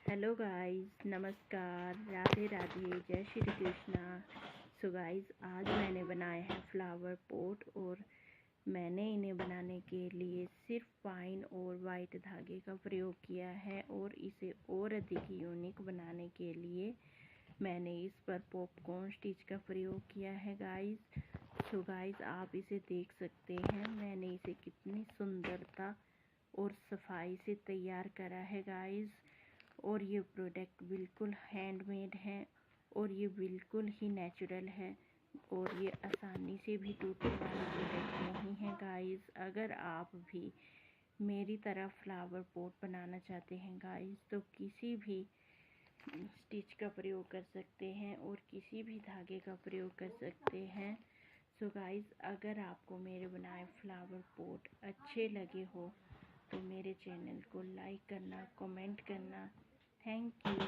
Hello guys, नमस्कार, राधे राधे, जय Shri Krishna. So guys, आज मैंने बनाया है फ्लावर पॉट और मैंने इन्हें बनाने के लिए सिर्फ फाइन और वाइट धागे का प्रयोग किया है और इसे और अधिक यूनिक बनाने के लिए मैंने इस पर पॉपकॉर्न स्टिच का प्रयोग किया है गाइस। सो गाइस, आप इसे देख सकते हैं, मैंने इसे कितनी सुंदरता और सफाई से तैयार करा है गाइस। और ये प्रोडक्ट बिल्कुल हैंडमेड है और ये बिल्कुल ही नेचुरल है और ये आसानी से भी टूटने वाला प्रोडक्ट नहीं है गाइस। अगर आप भी मेरी तरह फ्लावर पॉट बनाना चाहते हैं गाइस, तो किसी भी स्टिच का प्रयोग कर सकते हैं और किसी भी धागे का प्रयोग कर सकते हैं। सो गाइस, अगर आपको मेरे बनाए फ्लावर पॉट अच्छे लगे हो तो मेरे चैनल को लाइक करना, कमेंट करना। Thank you.